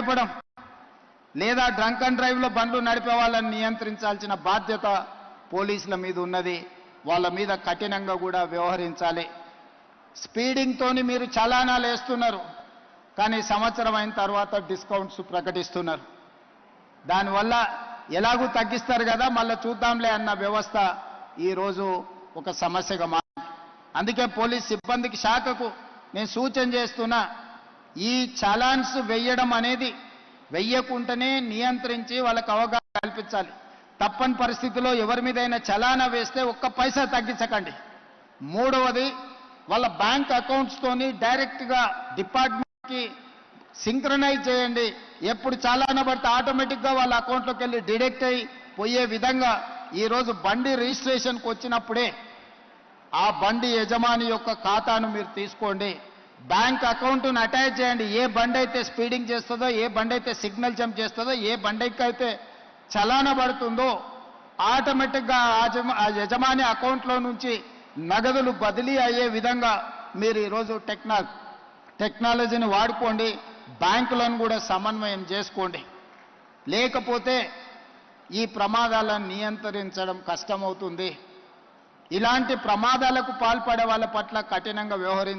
నడపడం లేదా drunk and డ్రైవ్లో బండ్లు నడిపే వాళ్ళని నియంత్రించాల్సిన బాధ్యత పోలీసుల మీద ఉన్నది. వాళ్ళ మీద కఠినంగా కూడా వ్యవహరించాలి. స్పీడింగ్తోని మీరు చలానాలు వేస్తున్నారు, కానీ సంవత్సరం అయిన తర్వాత డిస్కౌంట్స్ ప్రకటిస్తున్నారు. దానివల్ల ఎలాగూ తగ్గిస్తారు కదా, మళ్ళీ చూద్దాంలే అన్న వ్యవస్థ ఈరోజు ఒక సమస్యగా మారింది. అందుకే పోలీస్ సిబ్బందికి శాఖకు నేను సూచన చేస్తున్నా, ఈ చలాన్స్ వెయ్యడం అనేది వెయ్యకుంటేనే నియంత్రించి వాళ్ళకు అవగాహన కల్పించాలి. తప్పని పరిస్థితిలో ఎవరి మీదైనా చలానా వేస్తే ఒక్క పైసా తగ్గించకండి. మూడవది, వాళ్ళ బ్యాంక్ అకౌంట్స్తోని డైరెక్ట్గా డిపార్ట్మెంట్కి సింక్రనైజ్ చేయండి. ఎప్పుడు చలానా పడితే ఆటోమేటిక్గా వాళ్ళ అకౌంట్లోకి వెళ్ళి డిడక్ట్ అయ్యి పోయే విధంగా ఈరోజు బండి రిజిస్ట్రేషన్కి వచ్చినప్పుడే ఆ బండి యజమాని యొక్క ఖాతాను మీరు తీసుకోండి, బ్యాంక్ అకౌంట్ను అటాచ్ చేయండి. ఏ బండి అయితే స్పీడింగ్ చేస్తుందో, ఏ బండి అయితే సిగ్నల్ జంప్ చేస్తుందో, ఏ బండికి అయితే చలానా పడుతుందో ఆటోమేటిక్గా ఆ యజమాని అకౌంట్లో నుంచి నగదులు బదిలీ అయ్యే విధంగా మీరు ఈరోజు టెక్నాలజీని వాడుకోండి. బ్యాంకులను కూడా సమన్వయం చేసుకోండి. లేకపోతే ఈ ప్రమాదాలను నియంత్రించడం కష్టమవుతుంది. ఇలాంటి ప్రమాదాలకు పాల్పడే వాళ్ళ పట్ల కఠినంగా వ్యవహరించాలి.